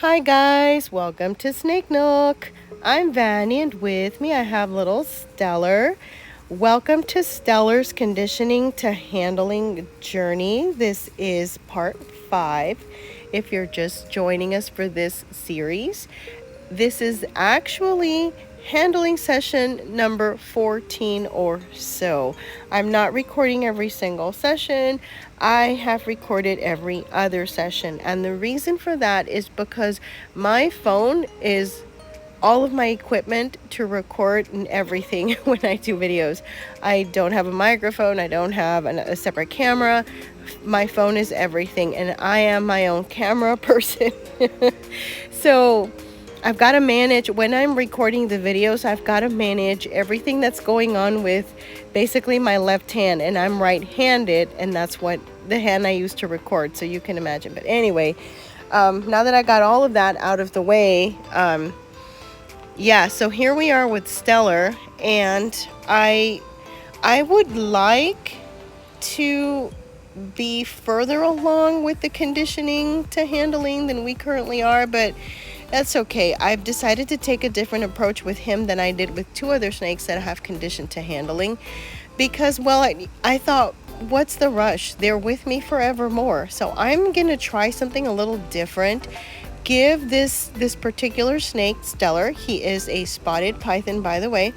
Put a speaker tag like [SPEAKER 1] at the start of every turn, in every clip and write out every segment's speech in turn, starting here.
[SPEAKER 1] Hi guys, welcome to Snake Nook. I'm Vanny and with me I have little Stellar. Welcome to Stellar's conditioning to handling journey. This is part 5. If you're just joining us for this series, this is actually handling session number 14 or so. I'm not recording every single session. I have recorded every other session. And the reason for that is because my phone is all of my equipment to record and everything when I do videos. I don't have a microphone. I don't have a separate camera. My phone is everything, and I am my own camera person. So I've got to manage, when I'm recording the videos, I've got to manage everything that's going on with basically my left hand, and I'm right-handed, and that's what the hand I use to record, so you can imagine. But anyway, now that I got all of that out of the way, yeah, so here we are with Stellar, and I would like to be further along with the conditioning to handling than we currently are, but that's okay. I've decided to take a different approach with him than I did with 2 other snakes that I have conditioned to handling because, well, I thought, what's the rush? They're with me forevermore. So I'm going to try something a little different. Give this particular snake, Stellar, he is a spotted python, by the way,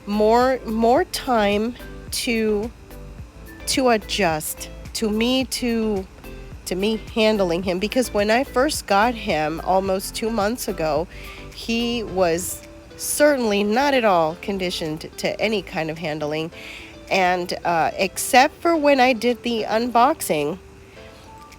[SPEAKER 1] more time to adjust to me handling him, because when I first got him almost 2 months ago, he was certainly not at all conditioned to any kind of handling, and except for when I did the unboxing,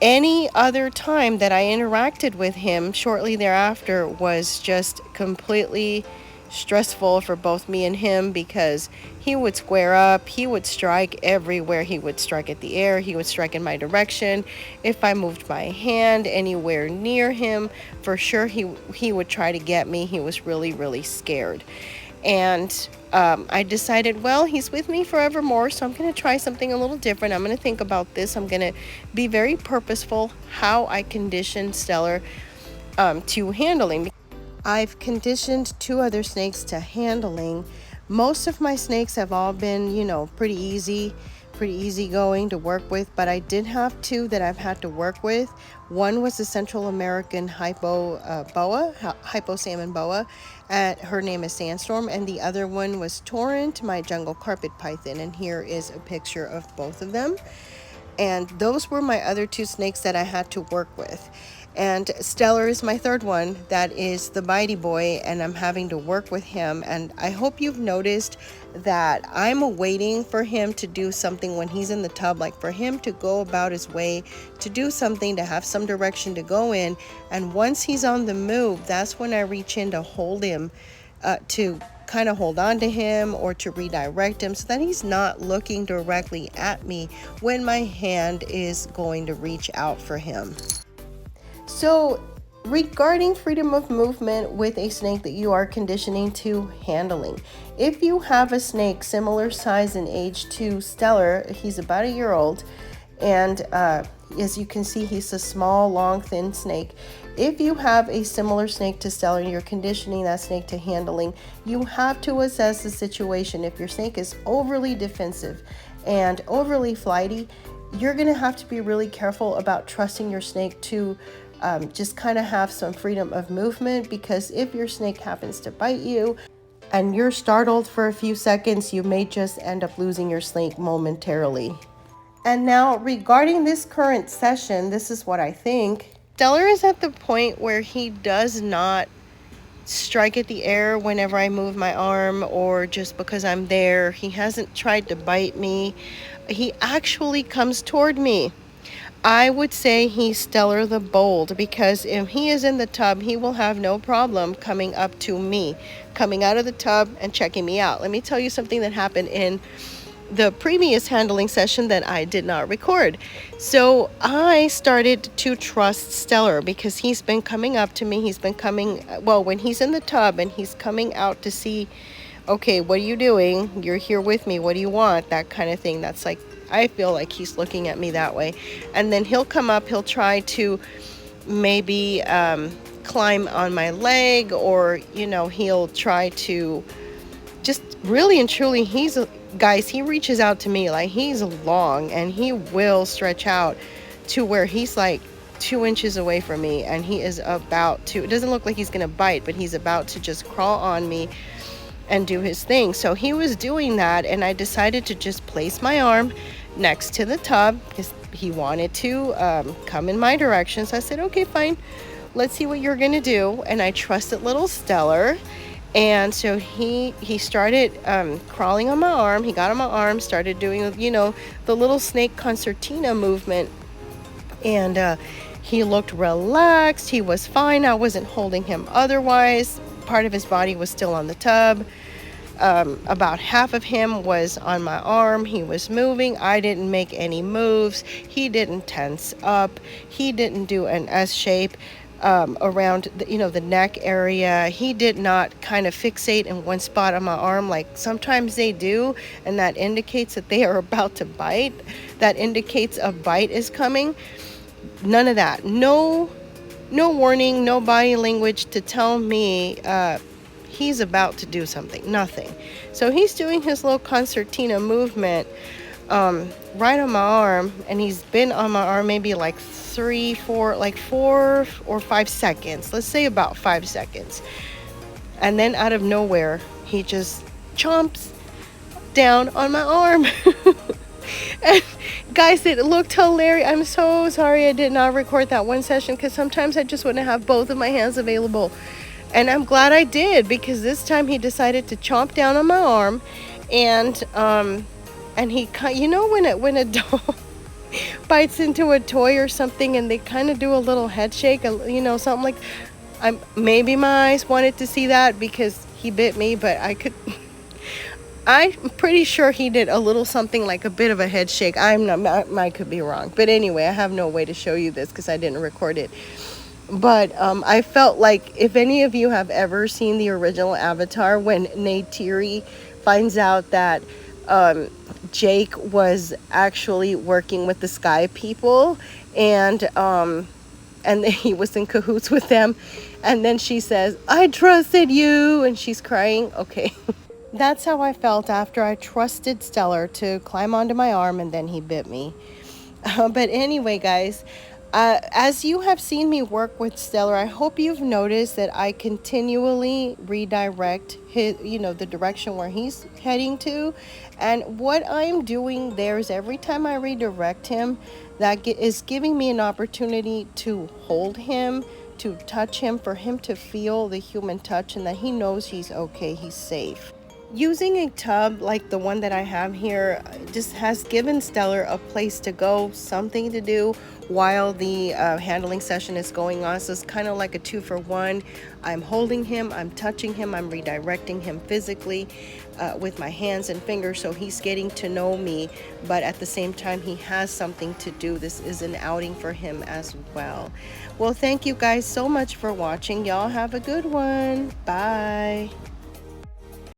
[SPEAKER 1] any other time that I interacted with him shortly thereafter was just completely stressful for both me and him, because he would square up, he would strike everywhere, he would strike at the air, he would strike in my direction. If I moved my hand anywhere near him, for sure he would try to get me. He was really scared. And I decided, well, he's with me forevermore, so I'm going to try something a little different. I'm going to think about this. I'm going to be very purposeful how I condition Stellar to handling. I've conditioned 2 other snakes to handling. Most of my snakes have all been, pretty easy going to work with, but I did have 2 that I've had to work with. One was the Central American hypo salmon boa, her name is Sandstorm, and the other one was Torrent, my jungle carpet python, and here is a picture of both of them. And those were my other 2 snakes that I had to work with. And Stellar is my 3rd one, that is the Mighty Boy, and I'm having to work with him. And I hope you've noticed that I'm waiting for him to do something when he's in the tub, like for him to go about his way, to do something, to have some direction to go in. And once he's on the move, that's when I reach in to hold him, to kind of hold on to him or to redirect him so that he's not looking directly at me when my hand is going to reach out for him. So regarding freedom of movement with a snake that you are conditioning to handling, if you have a snake similar size and age to Stellar, he's about 1 year old, and as you can see, he's a small, long, thin snake. If you have a similar snake to Stellar and you're conditioning that snake to handling, you have to assess the situation. If your snake is overly defensive and overly flighty, you're going to have to be really careful about trusting your snake to just kind of have some freedom of movement, because if your snake happens to bite you and you're startled for a few seconds, you may just end up losing your snake momentarily. And now regarding this current session, this is what I think. Stellar is at the point where he does not strike at the air whenever I move my arm or just because I'm there. He hasn't tried to bite me. He actually comes toward me. I would say he's Stellar the Bold, because if he is in the tub, he will have no problem coming up to me, coming out of the tub and checking me out. Let me tell you something that happened in the previous handling session that I did not record. So I started to trust Stellar because he's been coming up to me. He's been coming, well, when he's in the tub and he's coming out to see, okay, what are you doing? You're here with me. What do you want? That kind of thing. That's like, I feel like he's looking at me that way. And then he'll come up, he'll try to maybe climb on my leg, or he'll try to just really and truly, guys, he reaches out to me like he's long, and he will stretch out to where he's like 2 inches away from me, and he is about to, it doesn't look like he's gonna bite, but he's about to just crawl on me and do his thing. So he was doing that, and I decided to just place my arm next to the tub because he wanted to come in my direction. So I said, okay, fine, let's see what you're gonna do. And I trusted little Stellar. And so he started crawling on my arm. He got on my arm, started doing the little snake concertina movement, and he looked relaxed. He was fine. I wasn't holding him otherwise. Part of his body was still on the tub. About half of him was on my arm. He was moving. I didn't make any moves. He didn't tense up. He didn't do an S shape around the neck area. He did not kind of fixate in one spot on my arm like sometimes they do, and that indicates that they are about to bite. That indicates a bite is coming. None of that. No warning, no body language to tell me he's about to do something. Nothing. So he's doing his little concertina movement right on my arm, and he's been on my arm maybe like 4 or 5 seconds. Let's say about 5 seconds. And then out of nowhere, he just chomps down on my arm. And guys, it looked hilarious. I'm so sorry I did not record that one session, because sometimes I just want to have both of my hands available. And I'm glad I did, because this time he decided to chomp down on my arm, and he when a dog bites into a toy or something, and they kind of do a little head shake, something like, maybe my eyes wanted to see that because he bit me, but I'm pretty sure he did a little something like a bit of a head shake. I could be wrong, but anyway, I have no way to show you this because I didn't record it. But I felt like if any of you have ever seen the original Avatar, when Neytiri finds out that Jake was actually working with the Sky People, and he was in cahoots with them, and then she says, "I trusted you," and she's crying. Okay. That's how I felt after I trusted Stellar to climb onto my arm, and then he bit me. But anyway, guys, as you have seen me work with Stellar, I hope you've noticed that I continually redirect the direction where he's heading to. And what I'm doing there is every time I redirect him, that is giving me an opportunity to hold him, to touch him, for him to feel the human touch, and that he knows he's okay, he's safe. Using a tub like the one that I have here just has given Stellar a place to go, something to do while the handling session is going on. So it's kind of like a 2-for-1. I'm holding him, I'm touching him, I'm redirecting him physically with my hands and fingers, so he's getting to know me, but at the same time he has something to do. This is an outing for him as well. Well, thank you guys so much for watching. Y'all have a good one. Bye.